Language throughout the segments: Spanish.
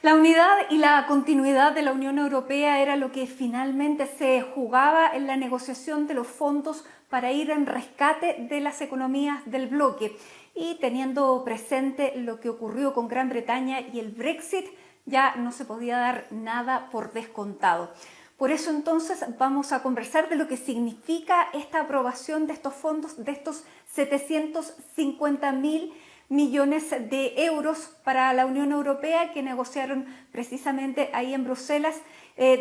La unidad y la continuidad de la Unión Europea era lo que finalmente se jugaba en la negociación de los fondos para ir en rescate de las economías del bloque. Y teniendo presente lo que ocurrió con Gran Bretaña y el Brexit, ya no se podía dar nada por descontado. Por eso entonces vamos a conversar de lo que significa esta aprobación de estos fondos, de estos 750.000 millones de euros para la Unión Europea que negociaron precisamente ahí en Bruselas.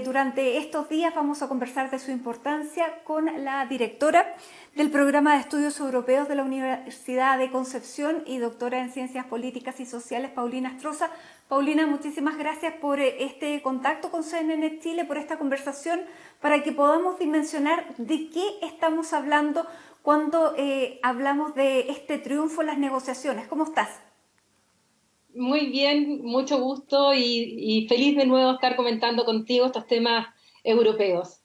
Durante estos días vamos a conversar de su importancia con la directora del Programa de Estudios Europeos de la Universidad de Concepción y doctora en Ciencias Políticas y Sociales, Paulina Astroza. Paulina, muchísimas gracias por este contacto con CNN Chile, por esta conversación, para que podamos dimensionar de qué estamos hablando cuando hablamos de este triunfo en las negociaciones. ¿Cómo estás? Muy bien, mucho gusto y feliz de nuevo estar comentando contigo estos temas europeos.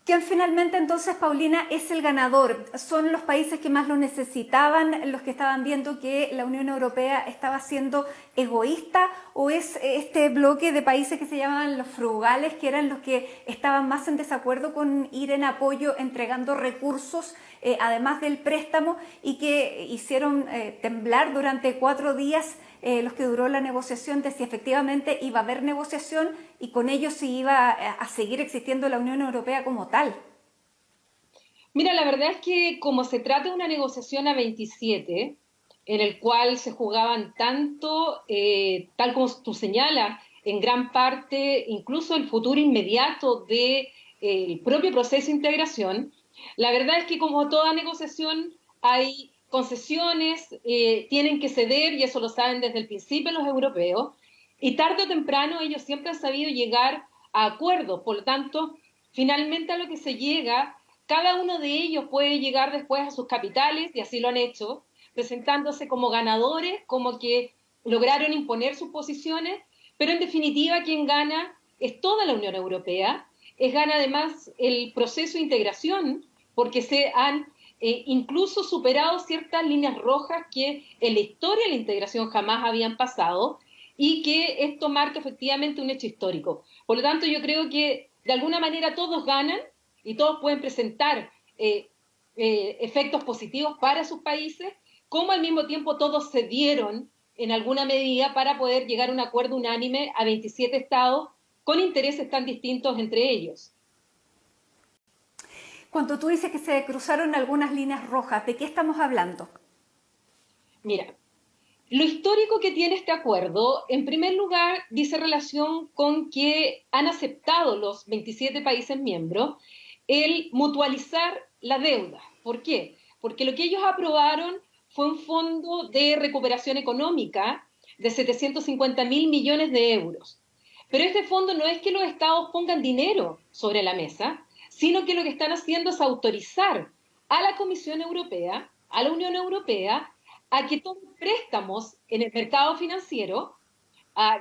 ¿Quién finalmente entonces, Paulina, es el ganador? ¿Son los países que más lo necesitaban, los que estaban viendo que la Unión Europea estaba siendo egoísta, o es este bloque de países que se llamaban los frugales, que eran los que estaban más en desacuerdo con ir en apoyo, entregando recursos, además del préstamo, y que hicieron temblar durante 4 días los que duró la negociación de si efectivamente iba a haber negociación y con ello si iba a seguir existiendo la Unión Europea como tal? Mira, la verdad es que como se trata de una negociación a 27, en el cual se jugaban tanto, tal como tú señalas, en gran parte, incluso el futuro inmediato del propio proceso de integración, la verdad es que como toda negociación hay concesiones, tienen que ceder, y eso lo saben desde el principio los europeos, y tarde o temprano ellos siempre han sabido llegar a acuerdos. Por lo tanto, finalmente a lo que se llega, cada uno de ellos puede llegar después a sus capitales, y así lo han hecho, presentándose como ganadores, como que lograron imponer sus posiciones, pero en definitiva quien gana es toda la Unión Europea, gana además el proceso de integración, porque se han incluso superado ciertas líneas rojas que en la historia de la integración jamás habían pasado, y que esto marca efectivamente un hecho histórico. Por lo tanto, yo creo que de alguna manera todos ganan y todos pueden presentar efectos positivos para sus países, como al mismo tiempo todos cedieron en alguna medida para poder llegar a un acuerdo unánime a 27 estados con intereses tan distintos entre ellos. Cuando tú dices que se cruzaron algunas líneas rojas, ¿de qué estamos hablando? Mira, lo histórico que tiene este acuerdo, en primer lugar, dice relación con que han aceptado los 27 países miembros el mutualizar la deuda. ¿Por qué? Porque lo que ellos aprobaron fue un fondo de recuperación económica de 750.000 millones de euros. Pero este fondo no es que los estados pongan dinero sobre la mesa, sino que lo que están haciendo es autorizar a la Comisión Europea, a la Unión Europea, a que tomen préstamos en el mercado financiero,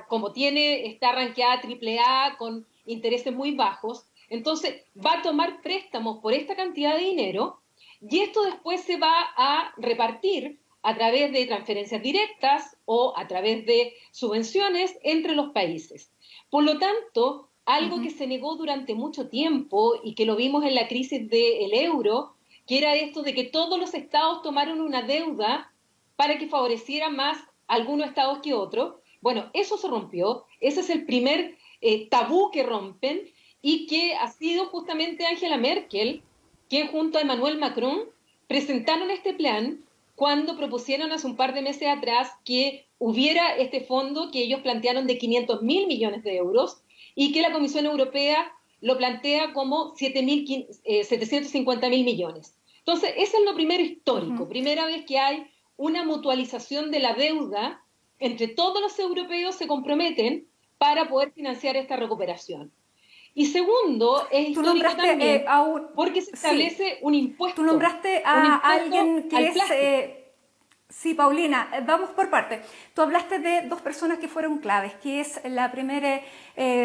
como está rankeada AAA con intereses muy bajos, entonces va a tomar préstamos por esta cantidad de dinero, y esto después se va a repartir a través de transferencias directas o a través de subvenciones entre los países. Por lo tanto, algo que se negó durante mucho tiempo y que lo vimos en la crisis del euro, que era esto de que todos los estados tomaron una deuda para que favoreciera más a algunos estados que otros. Bueno, eso se rompió, ese es el primer tabú que rompen, y que ha sido justamente Angela Merkel, que junto a Emmanuel Macron presentaron este plan cuando propusieron hace un par de meses atrás que hubiera este fondo que ellos plantearon de 500.000 millones de euros, y que la Comisión Europea lo plantea como 750.000 millones. Entonces, ese es lo primero histórico, primera vez que hay una mutualización de la deuda entre todos los europeos, se comprometen para poder financiar esta recuperación. Y segundo, es Tú histórico nombraste también porque se sí, establece un tú impuesto, nombraste un a impuesto alguien que al es... plástico. sí, Paulina, vamos por parte. Tú hablaste de dos personas que fueron claves, que es la primera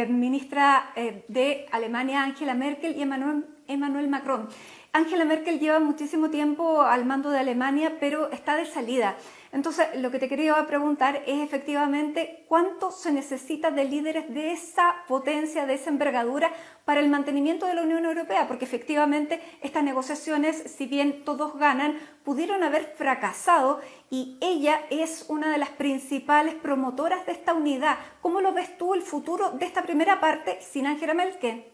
ministra de Alemania, Angela Merkel, y Emmanuel Macron. Angela Merkel lleva muchísimo tiempo al mando de Alemania, pero está de salida. Entonces, lo que te quería preguntar es efectivamente cuánto se necesita de líderes de esa potencia, de esa envergadura para el mantenimiento de la Unión Europea, porque efectivamente estas negociaciones, si bien todos ganan, pudieron haber fracasado y ella es una de las principales promotoras de esta unidad. ¿Cómo lo ves tú el futuro de esta primera parte sin Angela Merkel?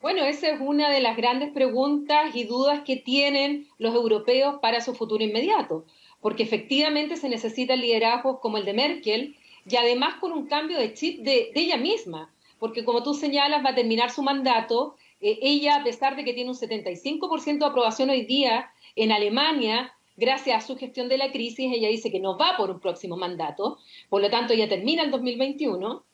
Bueno, esa es una de las grandes preguntas y dudas que tienen los europeos para su futuro inmediato, porque efectivamente se necesitan liderazgos como el de Merkel y además con un cambio de chip de ella misma, porque como tú señalas va a terminar su mandato, ella a pesar de que tiene un 75% de aprobación hoy día en Alemania, gracias a su gestión de la crisis, ella dice que no va por un próximo mandato, por lo tanto ella termina el 2021.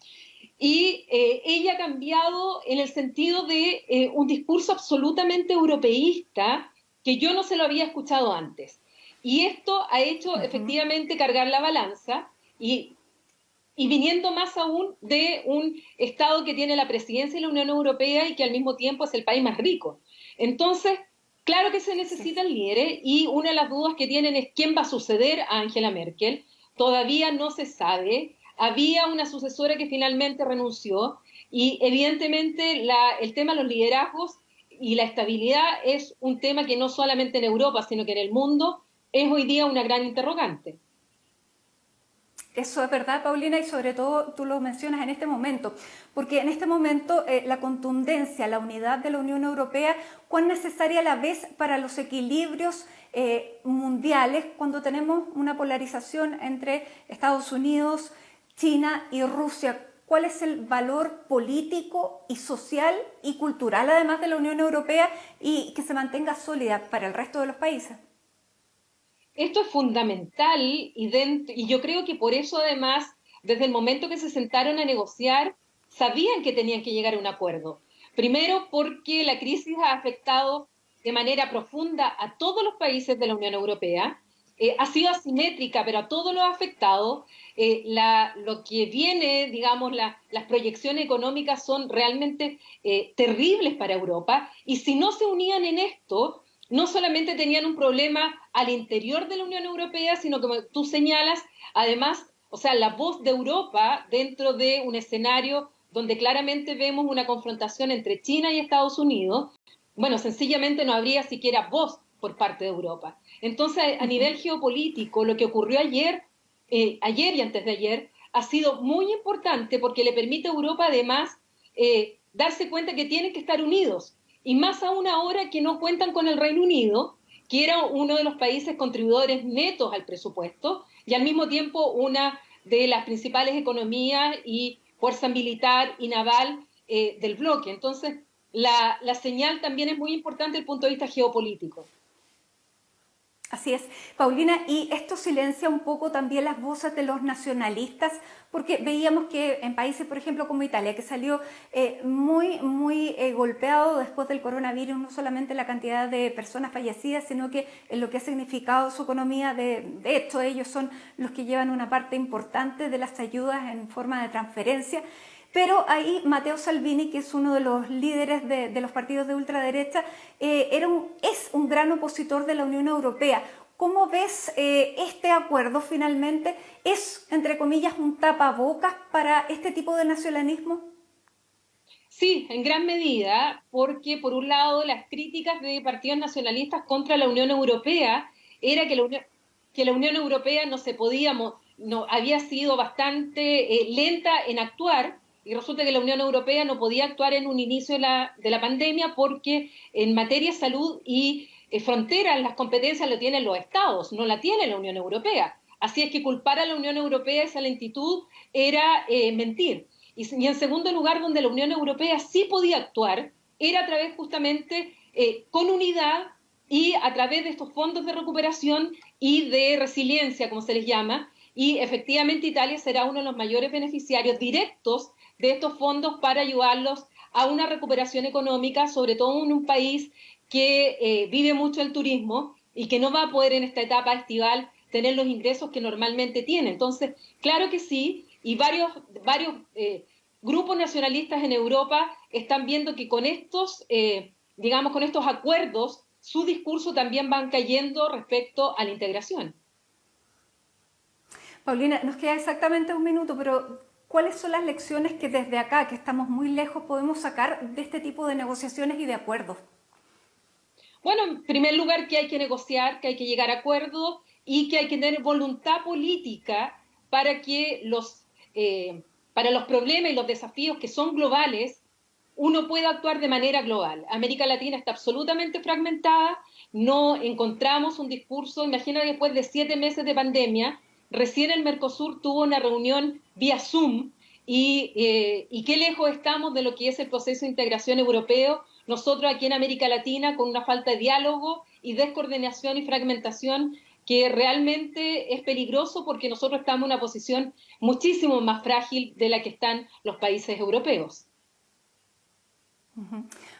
Y ella ha cambiado en el sentido de un discurso absolutamente europeísta que yo no se lo había escuchado antes. Y esto ha hecho efectivamente cargar la balanza y viniendo más aún de un Estado que tiene la presidencia de la Unión Europea y que al mismo tiempo es el país más rico. Entonces, claro que se necesitan líderes y una de las dudas que tienen es quién va a suceder a Angela Merkel. Todavía no se sabe. Había una sucesora que finalmente renunció y evidentemente el tema de los liderazgos y la estabilidad es un tema que no solamente en Europa, sino que en el mundo es hoy día una gran interrogante. Eso es verdad, Paulina, y sobre todo tú lo mencionas en este momento, porque en este momento la contundencia, la unidad de la Unión Europea, cuán necesaria la ves para los equilibrios mundiales cuando tenemos una polarización entre Estados Unidos, China y Rusia. ¿Cuál es el valor político y social y cultural, además de la Unión Europea, y que se mantenga sólida para el resto de los países? Esto es fundamental y yo creo que por eso además, desde el momento que se sentaron a negociar, sabían que tenían que llegar a un acuerdo. Primero porque la crisis ha afectado de manera profunda a todos los países de la Unión Europea, ha sido asimétrica, pero a todos los ha afectado. Lo que viene, digamos, las proyecciones económicas son realmente terribles para Europa y si no se unían en esto, no solamente tenían un problema al interior de la Unión Europea, sino como tú señalas, además, o sea, la voz de Europa dentro de un escenario donde claramente vemos una confrontación entre China y Estados Unidos, bueno, sencillamente no habría siquiera voz por parte de Europa. Entonces, a nivel geopolítico, lo que ocurrió ayer y antes de ayer, ha sido muy importante porque le permite a Europa además darse cuenta que tienen que estar unidos y más aún ahora que no cuentan con el Reino Unido, que era uno de los países contribuidores netos al presupuesto y al mismo tiempo una de las principales economías y fuerza militar y naval del bloque. Entonces, la señal también es muy importante desde el punto de vista geopolítico. Así es, Paulina, y esto silencia un poco también las voces de los nacionalistas, porque veíamos que en países, por ejemplo, como Italia, que salió muy golpeado después del coronavirus, no solamente la cantidad de personas fallecidas, sino que en lo que ha significado su economía, de hecho ellos son los que llevan una parte importante de las ayudas en forma de transferencia. Pero ahí Matteo Salvini, que es uno de los líderes de los partidos de ultraderecha, es un gran opositor de la Unión Europea. ¿Cómo ves este acuerdo finalmente? ¿Es, entre comillas, un tapabocas para este tipo de nacionalismo? Sí, en gran medida, porque por un lado las críticas de partidos nacionalistas contra la Unión Europea era que la Unión Europea no se podía, no, había sido bastante lenta en actuar y resulta que la Unión Europea no podía actuar en un inicio de la pandemia porque en materia de salud y fronteras las competencias lo tienen los estados, no la tiene la Unión Europea. Así es que culpar a la Unión Europea esa lentitud era mentir. Y en segundo lugar, donde la Unión Europea sí podía actuar, era a través justamente con unidad y a través de estos fondos de recuperación y de resiliencia, como se les llama, y efectivamente Italia será uno de los mayores beneficiarios directos de estos fondos para ayudarlos a una recuperación económica, sobre todo en un país que vive mucho el turismo y que no va a poder en esta etapa estival tener los ingresos que normalmente tiene. Entonces, claro que sí, y varios grupos nacionalistas en Europa están viendo que con estos digamos, con estos acuerdos, su discurso también va cayendo respecto a la integración. Paulina, nos queda exactamente un minuto, pero ¿cuáles son las lecciones que desde acá, que estamos muy lejos, podemos sacar de este tipo de negociaciones y de acuerdos? Bueno, en primer lugar que hay que negociar, que hay que llegar a acuerdos y que hay que tener voluntad política para que para los problemas y los desafíos que son globales, uno pueda actuar de manera global. América Latina está absolutamente fragmentada, no encontramos un discurso, imagina después de 7 meses de pandemia, recién el Mercosur tuvo una reunión vía Zoom y qué lejos estamos de lo que es el proceso de integración europeo. Nosotros aquí en América Latina con una falta de diálogo y descoordinación y fragmentación que realmente es peligroso porque nosotros estamos en una posición muchísimo más frágil de la que están los países europeos.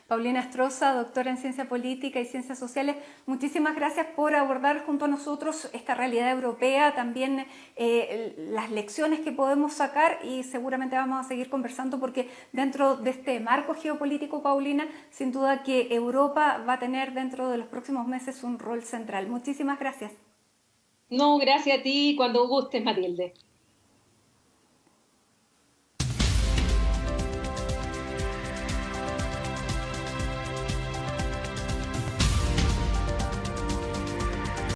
Paulina Astroza, doctora en Ciencia Política y Ciencias Sociales, muchísimas gracias por abordar junto a nosotros esta realidad europea, también las lecciones que podemos sacar y seguramente vamos a seguir conversando porque dentro de este marco geopolítico, Paulina, sin duda que Europa va a tener dentro de los próximos meses un rol central. Muchísimas gracias. No, gracias a ti, cuando gustes, Matilde.